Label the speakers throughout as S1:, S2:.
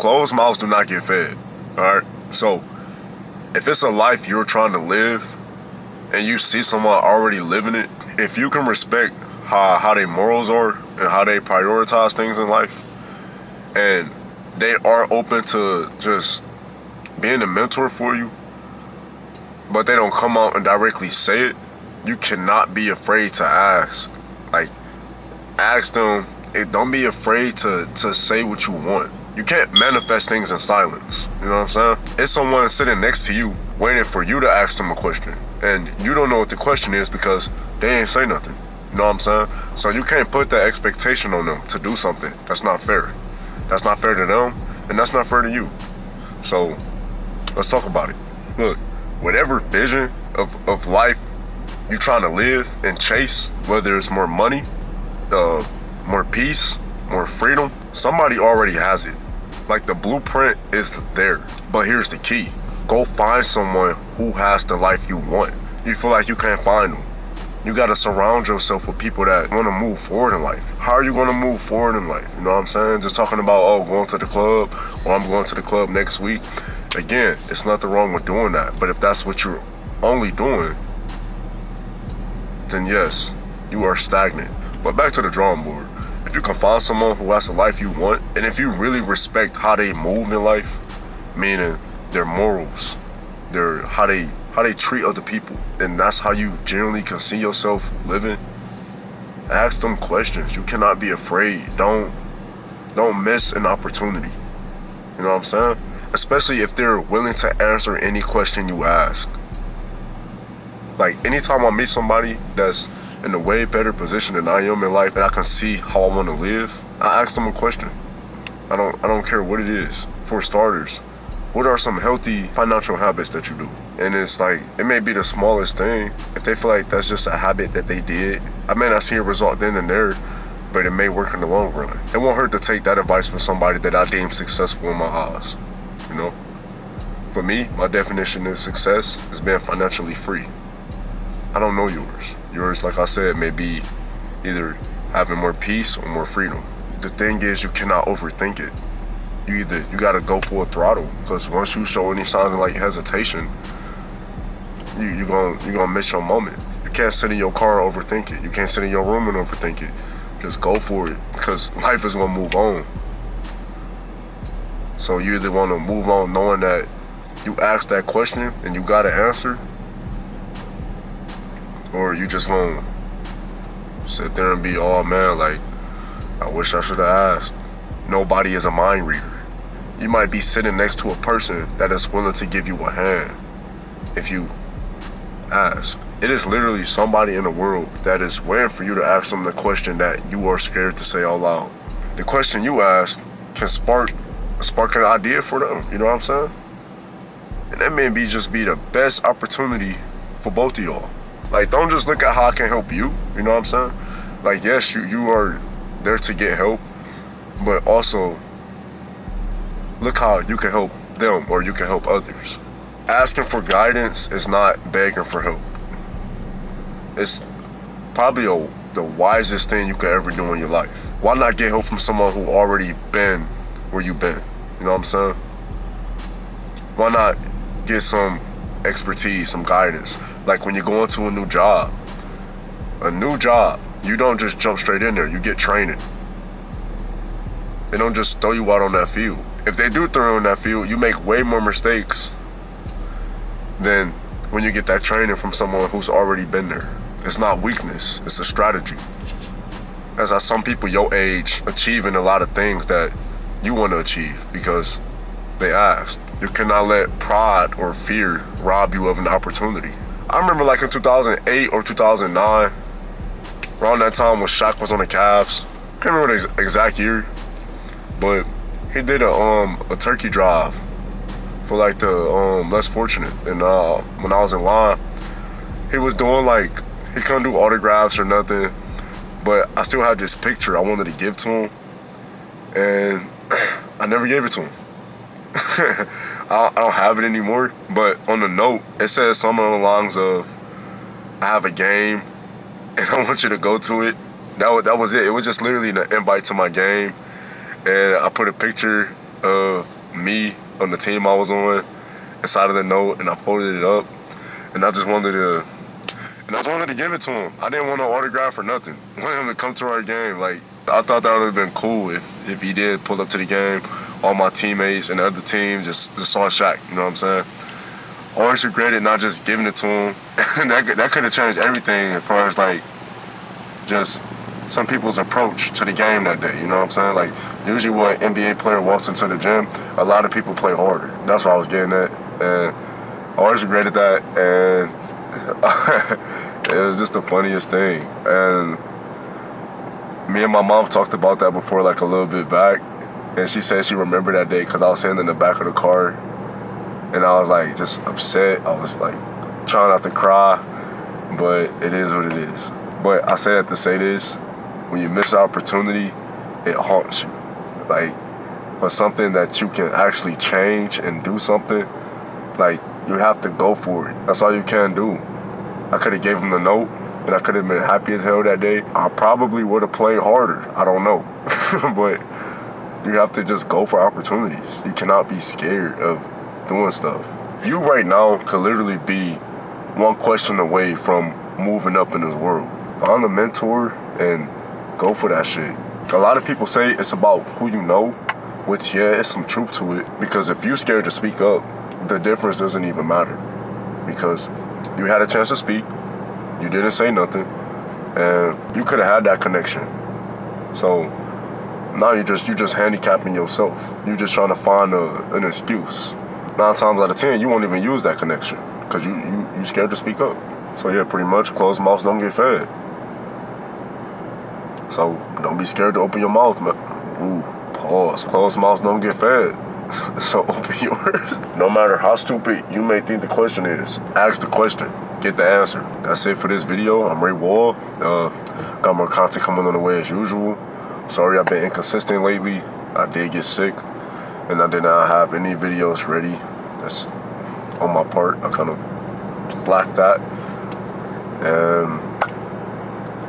S1: closed mouths do not get fed. Alright? So, if it's a life you're trying to live and you see someone already living it, if you can respect how their morals are and how they prioritize things in life, and they are open to just being a mentor for you, but they don't come out and directly say it, you cannot be afraid to ask. Like, ask them. Don't be afraid to say what you want. You can't manifest things in silence. You know what I'm saying? It's someone sitting next to you waiting for you to ask them a question. And you don't know what the question is because they ain't say nothing. You know what I'm saying? So you can't put that expectation on them to do something. That's not fair. That's not fair to them, and that's not fair to you. So let's talk about it. Look, whatever vision of life you're trying to live and chase, whether it's more money, more peace, more freedom, somebody already has it. Like, the blueprint is there. But here's the key. Go find someone who has the life you want. You feel like you can't find them. You got to surround yourself with people that want to move forward in life. How are you going to move forward in life? You know what I'm saying? Just talking about, going to the club, or I'm going to the club next week. Again, it's nothing wrong with doing that. But if that's what you're only doing, then yes, you are stagnant. But back to the drawing board. If you can find someone who has the life you want, and if you really respect how they move in life, meaning their morals, how they treat other people, and that's how you generally can see yourself living, ask them questions. You cannot be afraid. Don't miss an opportunity. You know what I'm saying? Especially if they're willing to answer any question you ask. Like, anytime I meet somebody that's in a way better position than I am in life, and I can see how I want to live, I ask them a question. I don't care what it is. For starters, what are some healthy financial habits that you do? And it's like, it may be the smallest thing. If they feel like that's just a habit that they did, I may not see a result then and there, but it may work in the long run. It won't hurt to take that advice from somebody that I deem successful in my eyes. You know? For me, my definition of success is being financially free. I don't know yours. Yours, like I said, may be either having more peace or more freedom. The thing is, you cannot overthink it. You gotta go full throttle, because once you show any sign of like hesitation, you're gonna miss your moment. You can't sit in your car and overthink it. You can't sit in your room and overthink it. Just go for it, because life is gonna move on. So you either want to move on knowing that you asked that question and you got an answer, or you just gonna sit there and be, oh man, like, I wish I should have asked. Nobody is a mind reader. You might be sitting next to a person that is willing to give you a hand if you ask. It is literally somebody in the world that is waiting for you to ask them the question that you are scared to say out loud. The question you ask can spark an idea for them, you know what I'm saying? And that may just be the best opportunity for both of y'all. Like, don't just look at how I can help you, you know what I'm saying? Like, yes, you are there to get help, but also look how you can help them, or you can help others. Asking for guidance is not begging for help. It's probably the wisest thing you could ever do in your life. Why not get help from someone who already been where you've been? You know what I'm saying? Why not get some expertise, some guidance? Like, when you go into a new job, you don't just jump straight in there. You get training. They don't just throw you out on that field. If they do throw you on that field, you make way more mistakes than when you get that training from someone who's already been there. It's not weakness, it's a strategy. That's how some people your age achieving a lot of things that you want to achieve because they asked. You cannot let pride or fear rob you of an opportunity. I remember, like, in 2008 or 2009, around that time when Shaq was on the Cavs. Can't remember the exact year, but he did a turkey drive for, like, the less fortunate. And when I was in line, he was doing, like, he couldn't do autographs or nothing, but I still had this picture I wanted to give to him, and I never gave it to him. I don't have it anymore, but on the note, it says something along the lines of, I have a game, and I want you to go to it. That was it. It was just literally an invite to my game, and I put a picture of me on the team I was on inside of the note, and I folded it up, and I just wanted to give it to him. I didn't want no autograph or nothing. I wanted him to come to our game. Like, I thought that would have been cool if he did pull up to the game. All my teammates and the other team just saw Shaq. You know what I'm saying? Always regretted not just giving it to him. that could have changed everything as far as like just some people's approach to the game that day. You know what I'm saying? Like, usually when an NBA player walks into the gym, a lot of people play harder. That's what I was getting at. And I always regretted that. And it was just the funniest thing. And me and my mom talked about that before, like a little bit back. And she said she remembered that day because I was sitting in the back of the car. And I was like just upset. I was like trying not to cry. But it is what it is. But I say that to say this. When you miss an opportunity, it haunts you. Like, for something that you can actually change and do something, like, you have to go for it. That's all you can do. I could have gave him the note, and I could have been happy as hell that day. I probably would have played harder. I don't know. But you have to just go for opportunities. You cannot be scared of doing stuff. You right now could literally be one question away from moving up in this world. Find a mentor and go for that shit. A lot of people say it's about who you know, which, yeah, it's some truth to it. Because if you're scared to speak up, the difference doesn't even matter. Because you had a chance to speak, you didn't say nothing, and you could have had that connection. So now you're just handicapping yourself. You're just trying to find an excuse. 9 times out of 10, you won't even use that connection because you scared to speak up. So yeah, pretty much, closed mouths don't get fed. So don't be scared to open your mouth, man. Ooh, pause. Closed mouths don't get fed. So open yours. No matter how stupid you may think the question is, ask the question. Get the answer. That's it for this video. I'm Ray Wall. Got more content coming on the way as usual. Sorry I've been inconsistent lately. I did get sick, and I did not have any videos ready. That's on my part. I kind of blacked that. And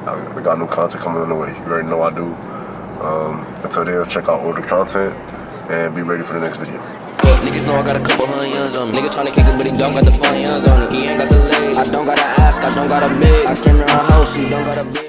S1: I got new content coming on the way. You already know I do. Until then, check out older content and be ready for the next video.
S2: Niggas know I got a couple $100 on me. Niggas tryna kick it, but he don't got the $100 on him. He ain't got the legs. I don't gotta ask, I don't gotta beg. I came to her house, she don't gotta beg.